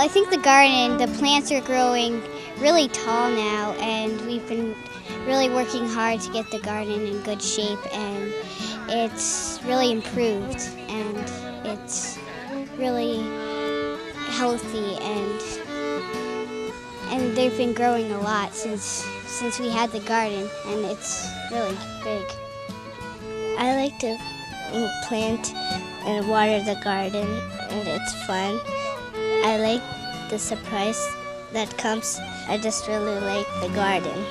I think the plants are growing really tall now, and we've been really working hard to get the garden in good shape, and it's really improved, and it's really healthy, and they've been growing a lot since we had the garden, and it's really big. I like to plant and water the garden, and it's fun. I like the surprise that comes. I just really like the garden.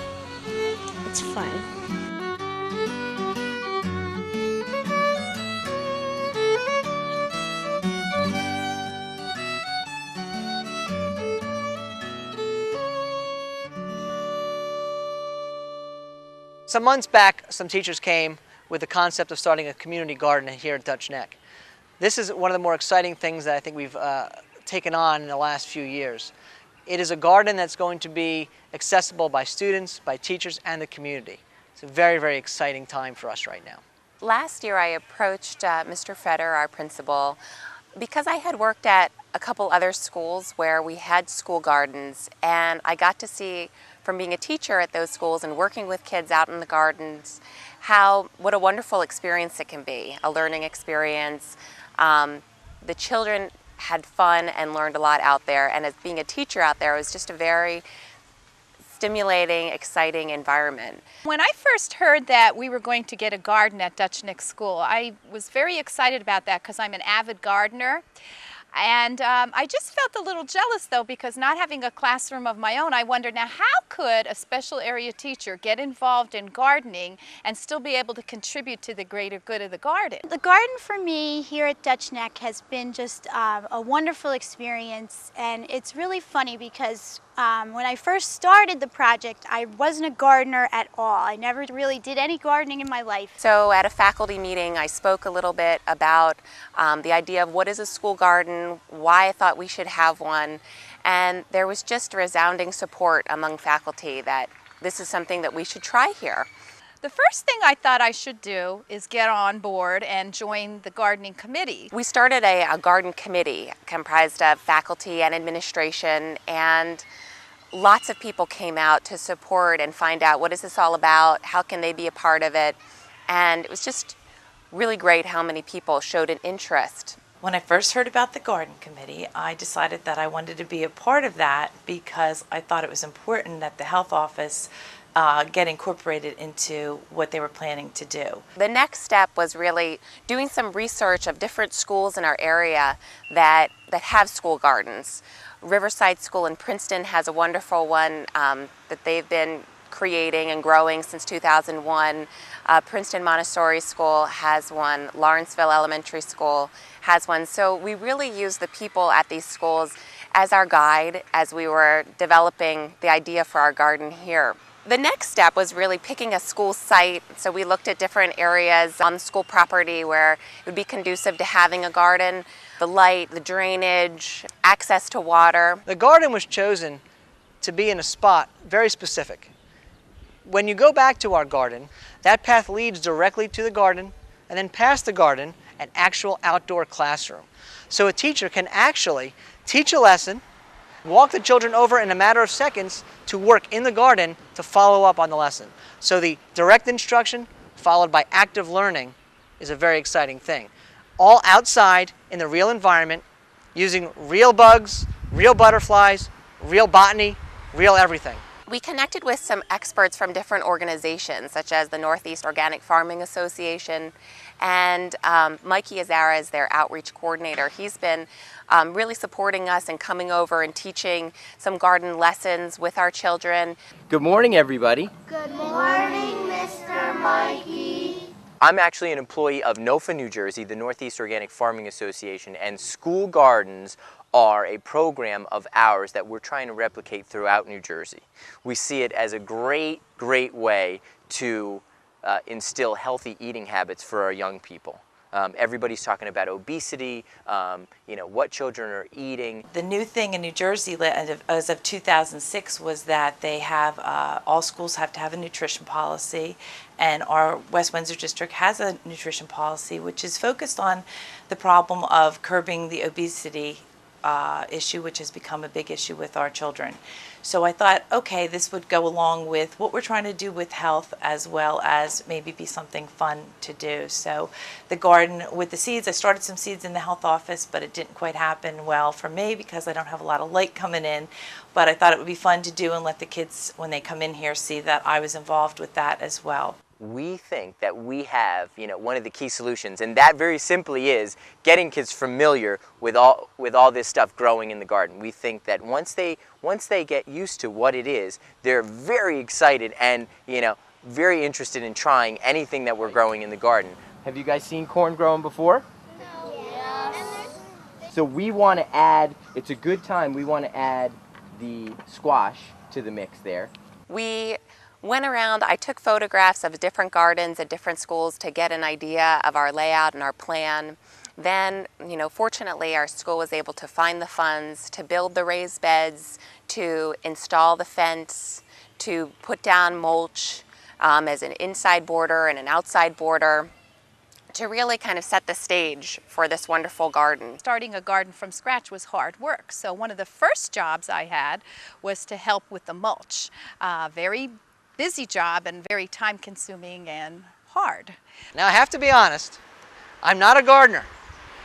It's fun. Some months back, some teachers came with the concept of starting a community garden here at Dutch Neck. This is one of the more exciting things that I think we've taken on in the last few years. It is a garden that's going to be accessible by students, by teachers, and the community. It's a very, very exciting time for us right now. Last year I approached Mr. Feder, our principal, because I had worked at a couple other schools where we had school gardens, and I got to see from being a teacher at those schools and working with kids out in the gardens what a wonderful experience it can be, a learning experience. The children had fun and learned a lot out there, and as being a teacher out there, it was just a very stimulating, exciting environment. When I first heard that we were going to get a garden at Dutch Neck School, I was very excited about that because I'm an avid gardener. And I just felt a little jealous, though, because not having a classroom of my own, I wondered, now how could a special area teacher get involved in gardening and still be able to contribute to the greater good of the garden? The garden for me here at Dutch Neck has been just a wonderful experience, and it's really funny because when I first started the project, I wasn't a gardener at all. I never really did any gardening in my life. So at a faculty meeting, I spoke a little bit about the idea of what is a school garden, why I thought we should have one, and there was just resounding support among faculty that this is something that we should try here. The first thing I thought I should do is get on board and join the gardening committee. We started a garden committee comprised of faculty and administration, and lots of people came out to support and find out what is this all about, how can they be a part of it, and it was just really great how many people showed an interest. When I first heard about the garden committee, I decided that I wanted to be a part of that because I thought it was important that the health office get incorporated into what they were planning to do. The next step was really doing some research of different schools in our area that have school gardens. Riverside School in Princeton has a wonderful one that they've been creating and growing since 2001. Princeton Montessori School has one. Lawrenceville Elementary School has one. So we really use the people at these schools as our guide as we were developing the idea for our garden here. The next step was really picking a school site. So we looked at different areas on the school property where it would be conducive to having a garden, the light, the drainage, access to water. The garden was chosen to be in a spot very specific. When you go back to our garden, that path leads directly to the garden, and then past the garden, an actual outdoor classroom. So a teacher can actually teach a lesson, walk the children over in a matter of seconds to work in the garden to follow up on the lesson. So the direct instruction followed by active learning is a very exciting thing. All outside in the real environment, using real bugs, real butterflies, real botany, real everything. We connected with some experts from different organizations, such as the Northeast Organic Farming Association, and Mikey Azara is their outreach coordinator. He's been really supporting us and coming over and teaching some garden lessons with our children. Good morning, everybody. Good morning, Mr. Mikey. I'm actually an employee of NOFA, New Jersey, the Northeast Organic Farming Association, and school gardens are a program of ours that we're trying to replicate throughout New Jersey. We see it as a great way to instill healthy eating habits for our young people. Everybody's talking about obesity, what children are eating. The new thing in New Jersey as of 2006 was that they have, all schools have to have a nutrition policy, and our West Windsor district has a nutrition policy which is focused on the problem of curbing the obesity issue, which has become a big issue with our children. So I thought, okay, this would go along with what we're trying to do with health, as well as maybe be something fun to do. So the garden with the seeds, I started some seeds in the health office, but it didn't quite happen well for me because I don't have a lot of light coming in. But I thought it would be fun to do and let the kids, when they come in here, see that I was involved with that as well. We think that we have, one of the key solutions, and that very simply is getting kids familiar with all this stuff growing in the garden. We think that once they get used to what it is, they're very excited and, very interested in trying anything that we're growing in the garden. Have you guys seen corn growing before? Yes. So we want to add, it's a good time, we want to add the squash to the mix there. We went around, I took photographs of different gardens at different schools to get an idea of our layout and our plan. Then, fortunately our school was able to find the funds to build the raised beds, to install the fence, to put down mulch as an inside border and an outside border, to really kind of set the stage for this wonderful garden. Starting a garden from scratch was hard work. So one of the first jobs I had was to help with the mulch. Very busy job and very time-consuming and hard. Now I have to be honest, I'm not a gardener.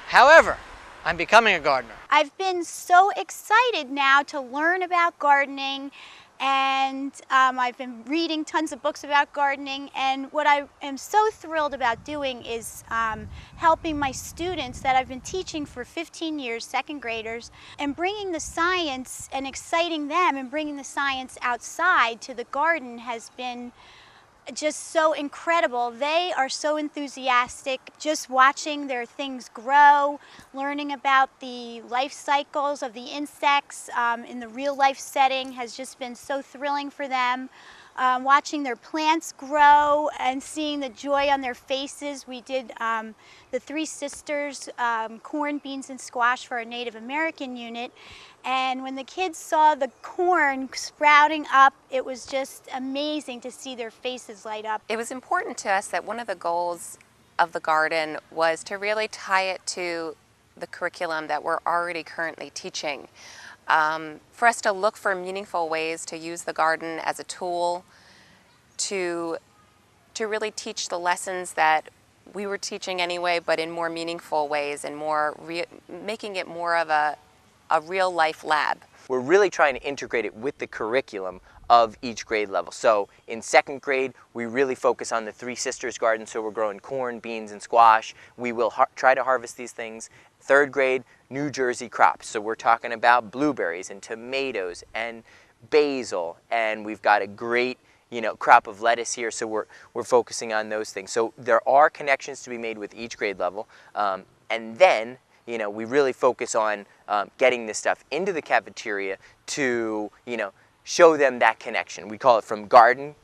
However, I'm becoming a gardener. I've been so excited now to learn about gardening, and I've been reading tons of books about gardening, and what I am so thrilled about doing is helping my students that I've been teaching for 15 years, second graders, and bringing the science and exciting them and bringing the science outside to the garden has been just so incredible. They are so enthusiastic, just watching their things grow, learning about the life cycles of the insects in the real life setting has just been so thrilling for them. Watching their plants grow and seeing the joy on their faces. We did the Three Sisters corn, beans, and squash for our Native American unit. And when the kids saw the corn sprouting up, it was just amazing to see their faces light up. It was important to us that one of the goals of the garden was to really tie it to the curriculum that we're already currently teaching. For us to look for meaningful ways to use the garden as a tool to really teach the lessons that we were teaching anyway, but in more meaningful ways and making it more of a real life lab. We're really trying to integrate it with the curriculum of each grade level. So in second grade, we really focus on the Three Sisters garden, so we're growing corn, beans, and squash. We will try to harvest these things. Third grade, New Jersey crops. So we're talking about blueberries and tomatoes and basil, and we've got a great crop of lettuce here, so we're focusing on those things. So there are connections to be made with each grade level, and then we really focus on getting this stuff into the cafeteria to show them that connection. We call it from garden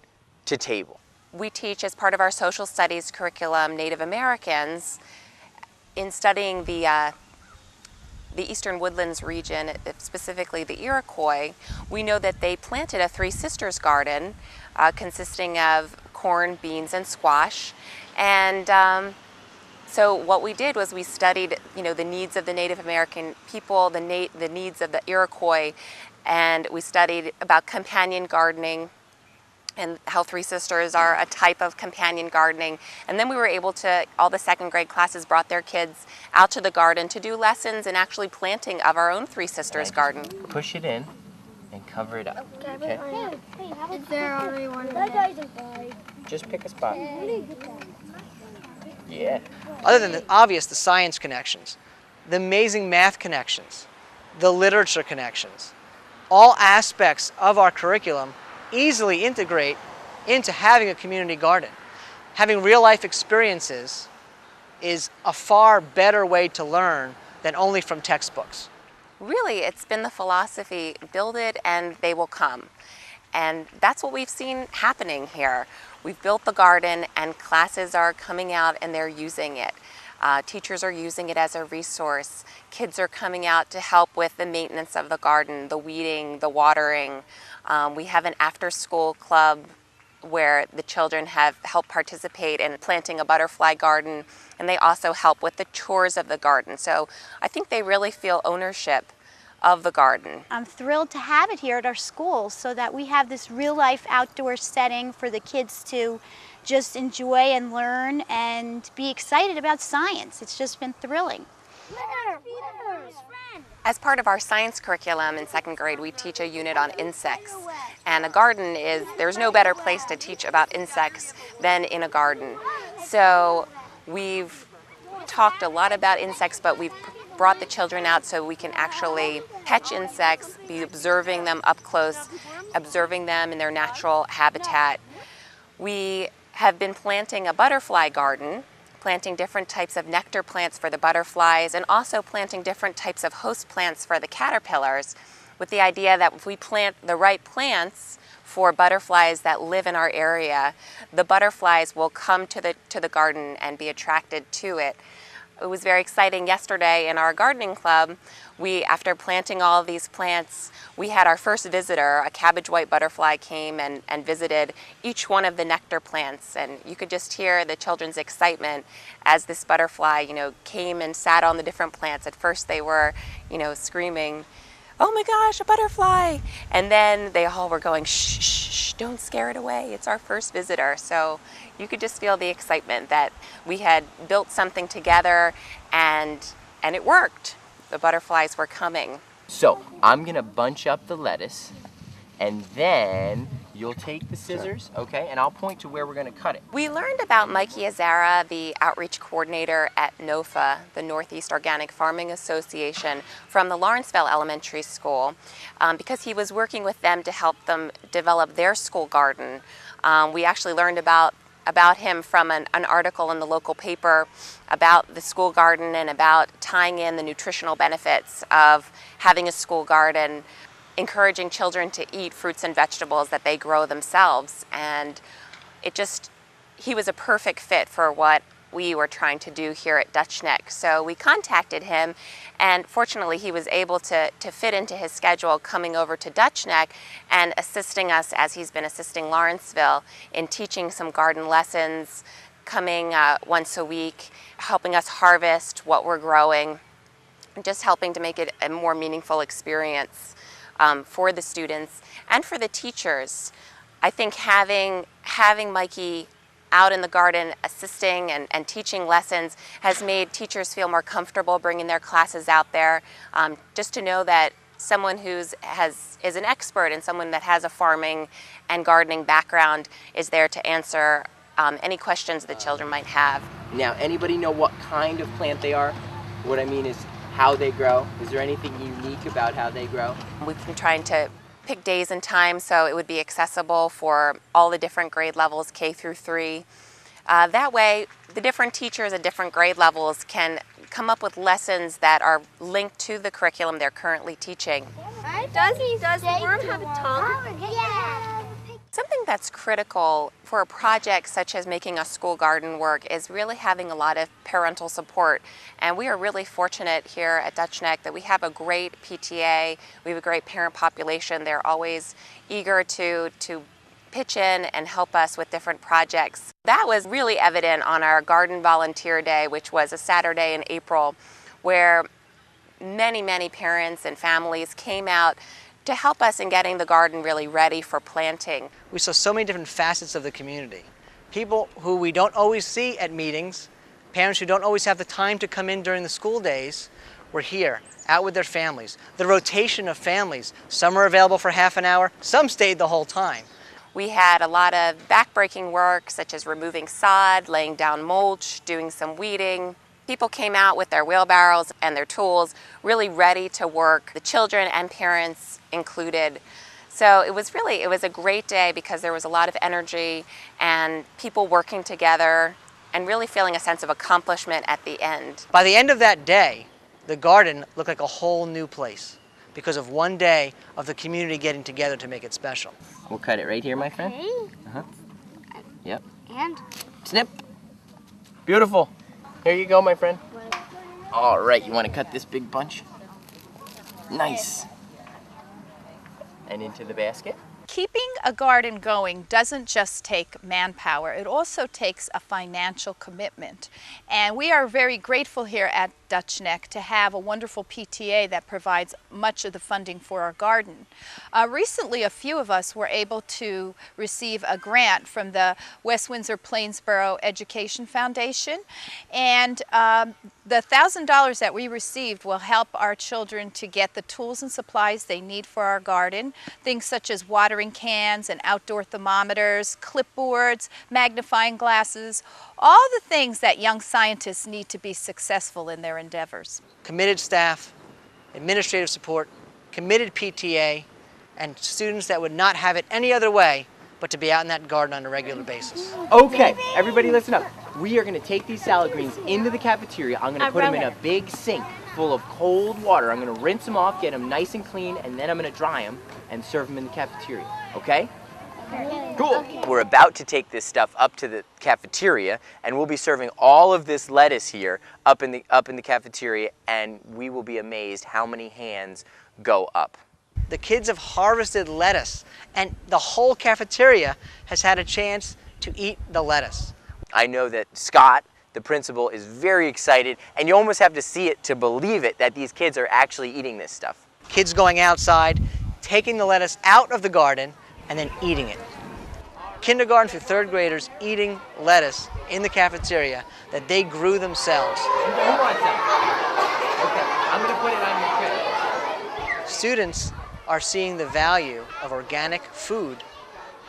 to table. We teach as part of our social studies curriculum Native Americans. In studying the Eastern Woodlands region, specifically the Iroquois, we know that they planted a Three Sisters garden consisting of corn, beans, and squash. And so what we did was we studied, the needs of the Native American people, the needs of the Iroquois, and we studied about companion gardening and how Three Sisters are a type of companion gardening. And then we were able to, all the second grade classes brought their kids out to the garden to do lessons and actually planting of our own Three Sisters garden. Push it in and cover it up. Okay? Is there already one? That guy's a guy. Just pick a spot. Yeah. Other than the science connections, the amazing math connections, the literature connections, all aspects of our curriculum easily integrate into having a community garden. Having real-life experiences is a far better way to learn than only from textbooks. Really, it's been the philosophy, build it and they will come. And that's what we've seen happening here. We've built the garden and classes are coming out and they're using it. Teachers are using it as a resource. Kids are coming out to help with the maintenance of the garden, the weeding, the watering. We have an after-school club where the children have helped participate in planting a butterfly garden, and they also help with the chores of the garden. So I think they really feel ownership of the garden. I'm thrilled to have it here at our school so that we have this real-life outdoor setting for the kids to just enjoy and learn and be excited about science. It's just been thrilling. As part of our science curriculum in second grade, we teach a unit on insects. And a garden there's no better place to teach about insects than in a garden. So we've talked a lot about insects, but we've brought the children out so we can actually catch insects, be observing them up close, observing them in their natural habitat. We have been planting a butterfly garden, planting different types of nectar plants for the butterflies, and also planting different types of host plants for the caterpillars, with the idea that if we plant the right plants for butterflies that live in our area, the butterflies will come to the garden and be attracted to it. It was very exciting yesterday in our gardening club. After planting all of these plants, we had our first visitor. A cabbage white butterfly came and visited each one of the nectar plants, and you could just hear the children's excitement as this butterfly, came and sat on the different plants. At first they were, screaming, "Oh my gosh, a butterfly!" And then they all were going, "Shh, shh, shh, don't scare it away. It's our first visitor." So you could just feel the excitement that we had built something together, and it worked. The butterflies were coming. So I'm gonna bunch up the lettuce, and then you'll take the scissors, okay, and I'll point to where we're gonna cut it. We learned about Mikey Azara, the outreach coordinator at NOFA, the Northeast Organic Farming Association, from the Lawrenceville Elementary School, because he was working with them to help them develop their school garden. We actually learned about him from an article in the local paper about the school garden and about tying in the nutritional benefits of having a school garden, encouraging children to eat fruits and vegetables that they grow themselves. And he was a perfect fit for what we were trying to do here at Dutch Neck. So we contacted him, and fortunately he was able to fit into his schedule coming over to Dutch Neck and assisting us, as he's been assisting Lawrenceville, in teaching some garden lessons, coming once a week, helping us harvest what we're growing, just helping to make it a more meaningful experience for the students and for the teachers. I think having Mikey out in the garden assisting and teaching lessons has made teachers feel more comfortable bringing their classes out there, just to know that someone is an expert and someone that has a farming and gardening background is there to answer any questions the children might have. Now, anybody know what kind of plant they are? What I mean is how they grow. Is there anything unique about how they grow? We've been trying to pick days and times so it would be accessible for all the different grade levels, K through 3. That way, the different teachers at different grade levels can come up with lessons that are linked to the curriculum they're currently teaching. Does the worm have a tongue? Yeah. Something that's critical for a project such as making a school garden work is really having a lot of parental support. And we are really fortunate here at Dutch Neck that we have a great PTA, we have a great parent population. They're always eager to pitch in and help us with different projects. That was really evident on our Garden Volunteer Day, which was a Saturday in April, where many parents and families came out to help us in getting the garden really ready for planting. We saw so many different facets of the community. People who we don't always see at meetings, parents who don't always have the time to come in during the school days, were here, out with their families. The rotation of families, some were available for half an hour, some stayed the whole time. We had a lot of backbreaking work, such as removing sod, laying down mulch, doing some weeding. People came out with their wheelbarrows and their tools, really ready to work, the children and parents included. So it was a great day because there was a lot of energy and people working together and really feeling a sense of accomplishment at the end. By the end of that day, the garden looked like a whole new place because of one day of the community getting together to make it special. We'll cut it right here, my friend. Okay. Yep. And? Snip. Beautiful. Here you go, my friend. All right, you want to cut this big bunch? Nice. And into the basket. Keeping a garden going doesn't just take manpower, it also takes a financial commitment. And we are very grateful here at Dutch Neck to have a wonderful PTA that provides much of the funding for our garden. Recently, a few of us were able to receive a grant from the West Windsor Plainsboro Education Foundation, and the $1,000 that we received will help our children to get the tools and supplies they need for our garden, things such as watering cans and outdoor thermometers, clipboards, magnifying glasses, all the things that young scientists need to be successful in their endeavors. Committed staff, administrative support, committed PTA, and students that would not have it any other way but to be out in that garden on a regular basis. Okay, everybody listen up. We are going to take these salad greens into the cafeteria. I'm going to put them in a big sink full of cold water. I'm going to rinse them off, get them nice and clean, and then I'm going to dry them and serve them in the cafeteria. Okay? Cool. Okay. We're about to take this stuff up to the cafeteria, and we'll be serving all of this lettuce here up in the cafeteria, and we will be amazed how many hands go up. The kids have harvested lettuce, and the whole cafeteria has had a chance to eat the lettuce. I know that Scott, the principal, is very excited, and you almost have to see it to believe it that these kids are actually eating this stuff. Kids going outside, taking the lettuce out of the garden, and then eating it. Kindergarten through third graders eating lettuce in the cafeteria that they grew themselves. Who wants that? Okay, I'm going to put it on your tray. Students are seeing the value of organic food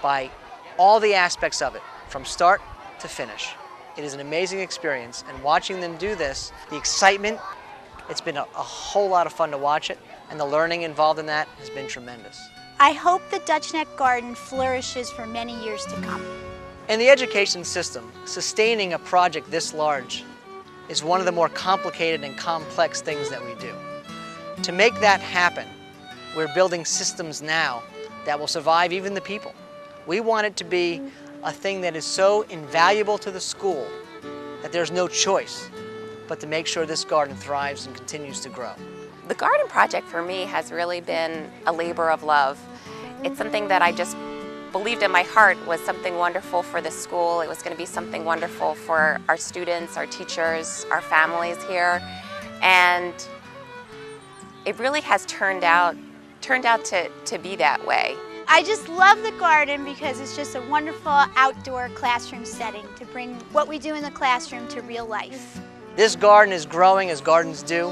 by all the aspects of it, from start to finish. It is an amazing experience, and watching them do this, the excitement, it's been a whole lot of fun to watch it, and the learning involved in that has been tremendous. I hope the Dutch Neck Garden flourishes for many years to come. In the education system, sustaining a project this large is one of the more complicated and complex things that we do. To make that happen, we're building systems now that will survive even the people. We want it to be a thing that is so invaluable to the school that there's no choice but to make sure this garden thrives and continues to grow. The garden project for me has really been a labor of love. It's something that I just believed in my heart was something wonderful for the school. It was going to be something wonderful for our students, our teachers, our families here. And it really has turned out to be that way. I just love the garden because it's just a wonderful outdoor classroom setting to bring what we do in the classroom to real life. This garden is growing as gardens do.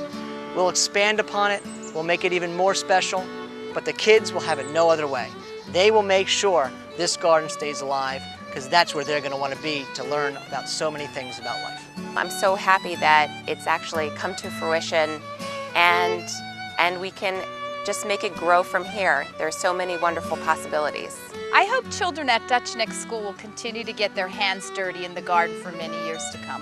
We'll expand upon it, we'll make it even more special, but the kids will have it no other way. They will make sure this garden stays alive because that's where they're going to want to be to learn about so many things about life. I'm so happy that it's actually come to fruition and we can just make it grow from here. There are so many wonderful possibilities. I hope children at Dutch Neck School will continue to get their hands dirty in the garden for many years to come.